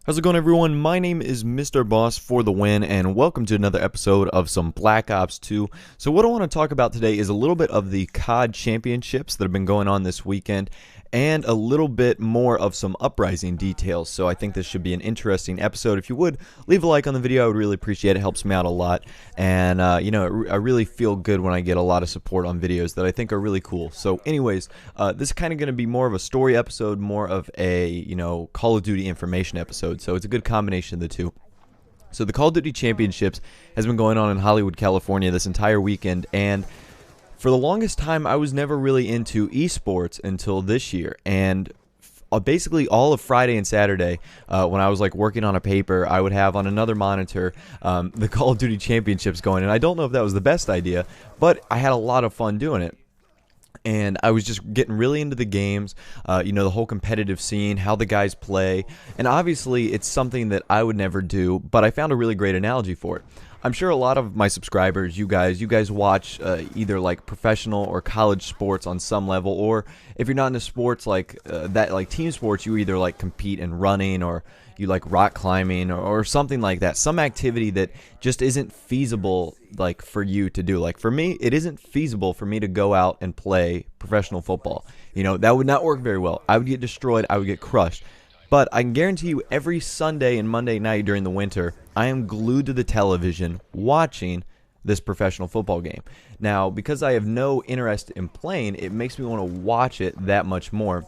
How's it going, everyone? My name is Mr. Boss for the win, and welcome to another episode of some Black Ops 2. So what I want to talk about today is a little bit of the COD championships that have been going on this weekend, and a little bit more of some Uprising details. So I think this should be an interesting episode. If you would, leave a like on the video. I would really appreciate it. It helps me out a lot. And, I really feel good when I get a lot of support on videos that I think are really cool. So anyways, this is kind of going to be more of a story episode, more of a, Call of Duty information episode. So it's a good combination of the two. So the Call of Duty Championships has been going on in Hollywood, California this entire weekend, and for the longest time, I was never really into esports until this year, and basically all of Friday and Saturday, when I was like working on a paper, I would have on another monitor the Call of Duty Championships going, and I don't know if that was the best idea, but I had a lot of fun doing it. And I was just getting really into the games, the whole competitive scene, how the guys play, and obviously it's something that I would never do, but I found a really great analogy for it. I'm sure a lot of my subscribers, you guys watch either like professional or college sports on some level, or if you're not into sports like team sports, you either like compete in running or you like rock climbing or something like that. Some activity that just isn't feasible like for you to do. Like for me, it isn't feasible for me to go out and play professional football. That would not work very well. I would get destroyed. I would get crushed. But I can guarantee you every Sunday and Monday night during the winter, I am glued to the television watching this professional football game. Now, because I have no interest in playing, it makes me want to watch it that much more.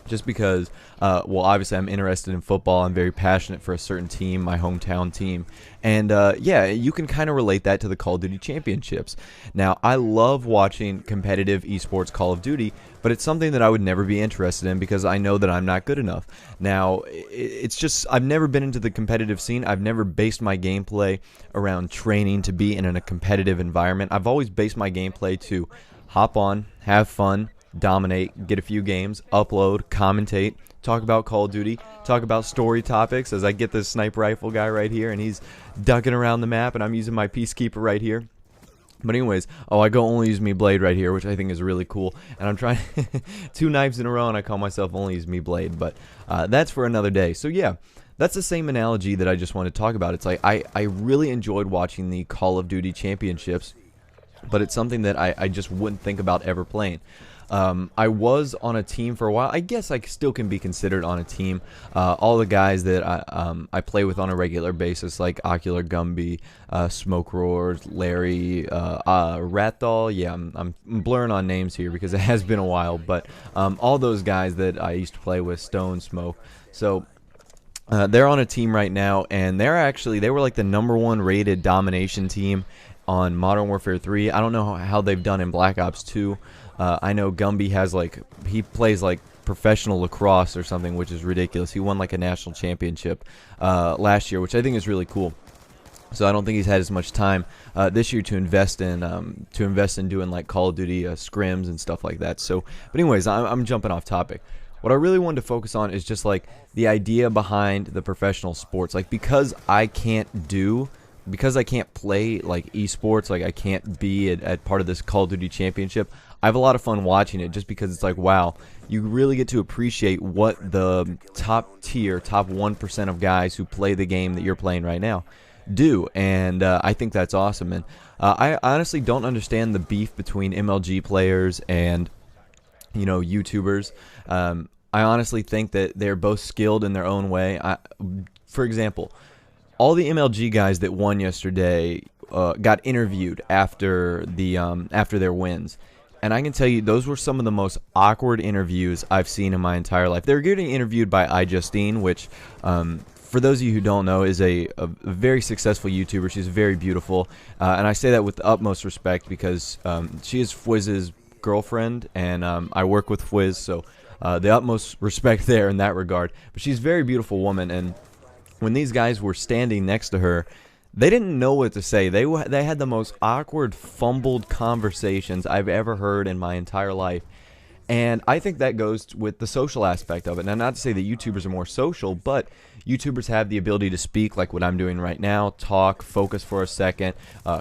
Just because, obviously I'm interested in football. I'm very passionate for a certain team, my hometown team. And, you can kind of relate that to the Call of Duty Championships. Now, I love watching competitive esports Call of Duty, but it's something that I would never be interested in because I know that I'm not good enough. Now, it's just, I've never been into the competitive scene. I've never based my gameplay around training to be in a competitive environment. I've always based my gameplay to hop on, have fun, dominate, get a few games, upload, commentate, talk about Call of Duty, talk about story topics as I get this sniper rifle guy right here and he's ducking around the map and I'm using my Peacekeeper right here. But anyways, I go only use me blade right here, which I think is really cool. And I'm trying 2 knives in a row and I call myself only use me blade, but that's for another day. So yeah, that's the same analogy that I just wanted to talk about. It's like I really enjoyed watching the Call of Duty Championships, but it's something that I just wouldn't think about ever playing. I was on a team for a while. I guess I still can be considered on a team. All the guys that I play with on a regular basis, like Ocular Gumby, Smoke Roars, Larry, Ratdoll. Yeah, I'm blurring on names here because it has been a while. But all those guys that I used to play with, Stone, Smoke. So they're on a team right now, and they were like the #1 rated domination team on Modern Warfare 3. I don't know how they've done in Black Ops 2. I know Gumby has he plays like professional lacrosse or something, which is ridiculous. He won like a national championship last year, which I think is really cool. So I don't think he's had as much time this year to invest in doing like Call of Duty scrims and stuff like that. So, but anyways, I'm jumping off topic. What I really wanted to focus on is just like the idea behind the professional sports. Like because I can't play like esports, like I can't be at part of this Call of Duty Championship, I have a lot of fun watching it just because it's like, wow, you really get to appreciate what the top 1% of guys who play the game that you're playing right now do, and I think that's awesome. And I honestly don't understand the beef between MLG players and YouTubers. I honestly think that they're both skilled in their own way. For example, all the MLG guys that won yesterday got interviewed after their wins. And I can tell you, those were some of the most awkward interviews I've seen in my entire life. They were getting interviewed by iJustine, which, for those of you who don't know, is a very successful YouTuber. She's very beautiful. And I say that with the utmost respect because she is Fwizz's girlfriend, and I work with Fwizz, so the utmost respect there in that regard. But she's a very beautiful woman, and when these guys were standing next to her, they didn't know what to say. They had the most awkward, fumbled conversations I've ever heard in my entire life. And I think that goes with the social aspect of it. Now, not to say that YouTubers are more social, but YouTubers have the ability to speak like what I'm doing right now, talk, focus for a second,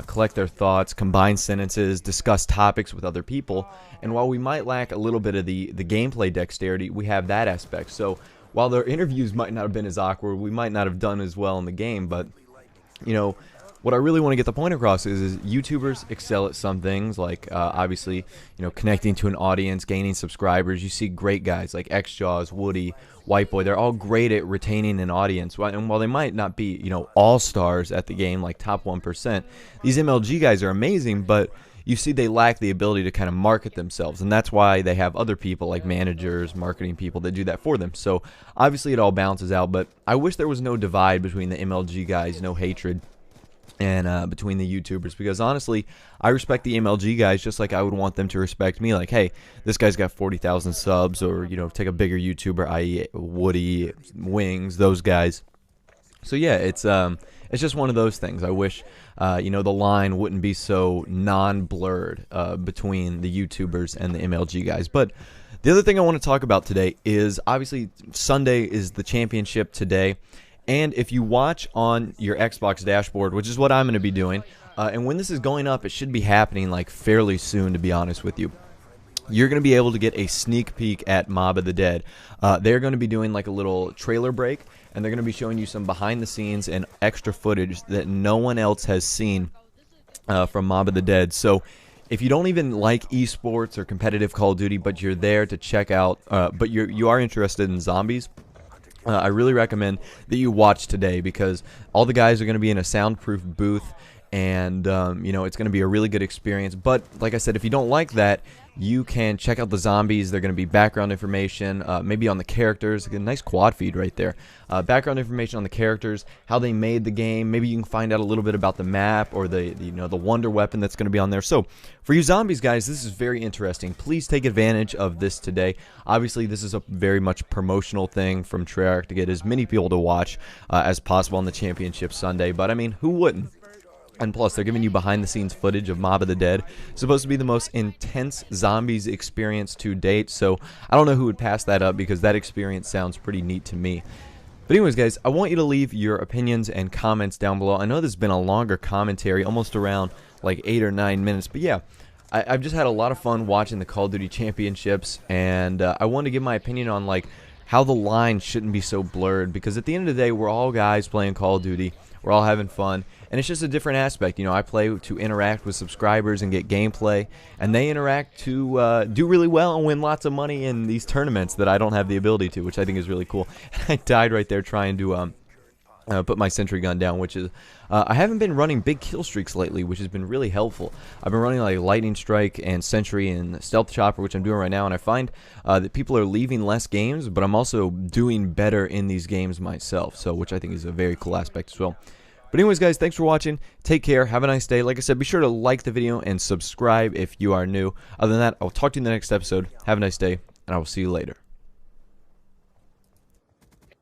collect their thoughts, combine sentences, discuss topics with other people. And while we might lack a little bit of the gameplay dexterity, we have that aspect. So while their interviews might not have been as awkward, we might not have done as well in the game, but you know, what I really want to get the point across is YouTubers excel at some things, like obviously, connecting to an audience, gaining subscribers. You see great guys like XJaws, Woody, White Boy. They're all great at retaining an audience. And while they might not be, all stars at the game, like top 1%, these MLG guys are amazing, but you see they lack the ability to kind of market themselves, and that's why they have other people like managers, marketing people that do that for them. So obviously it all balances out, but I wish there was no divide between the MLG guys, no hatred, and between the YouTubers, because honestly, I respect the MLG guys just like I would want them to respect me. Like, hey, this guy's got 40,000 subs, or take a bigger YouTuber, i.e. Woody, Wings, those guys. So yeah, it's just one of those things. I wish the line wouldn't be so non-blurred between the YouTubers and the MLG guys. But the other thing I want to talk about today is obviously Sunday is the championship today. And if you watch on your Xbox dashboard, which is what I'm going to be doing, and when this is going up, it should be happening like fairly soon, to be honest with you. You're going to be able to get a sneak peek at Mob of the Dead. They're going to be doing like a little trailer break, and they're going to be showing you some behind the scenes and extra footage that no one else has seen from Mob of the Dead. So if you don't even like esports or competitive Call of Duty, but you're there to check out, but you are interested in zombies, I really recommend that you watch today, because all the guys are going to be in a soundproof booth, and it's going to be a really good experience. But like I said, if you don't like that, you can check out the zombies. They're going to be background information, maybe on the characters. A nice quad feed right there. Background information on the characters, how they made the game. Maybe you can find out a little bit about the map, or the wonder weapon that's going to be on there. So for you zombies guys, this is very interesting. Please take advantage of this today. Obviously, this is a very much promotional thing from Treyarch to get as many people to watch as possible on the championship Sunday. But I mean, who wouldn't? And plus, they're giving you behind-the-scenes footage of Mob of the Dead. It's supposed to be the most intense zombies experience to date, so I don't know who would pass that up, because that experience sounds pretty neat to me. But anyways, guys, I want you to leave your opinions and comments down below. I know this has been a longer commentary, almost around like 8 or 9 minutes, but yeah, I've just had a lot of fun watching the Call of Duty Championships, and I wanted to give my opinion on like how the line shouldn't be so blurred, because at the end of the day, we're all guys playing Call of Duty. We're all having fun, and it's just a different aspect. I play to interact with subscribers and get gameplay, and they interact to do really well and win lots of money in these tournaments that I don't have the ability to, which I think is really cool. I died right there trying to put my sentry gun down, which is I haven't been running big kill streaks lately, which has been really helpful. I've been running like lightning strike and sentry and stealth chopper, which I'm doing right now, and I find that people are leaving less games, but I'm also doing better in these games myself, so which I think is a very cool aspect as well. But anyways, guys, thanks for watching. Take care. Have a nice day. Like I said, be sure to like the video and subscribe if you are new. Other than that, I'll talk to you in the next episode. Have a nice day, and I will see you later.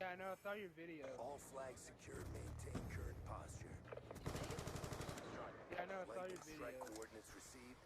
Yeah, I know. I saw your video. All flags secured. Maintain current posture. Yeah, I know. I saw your video. Strike coordinates received.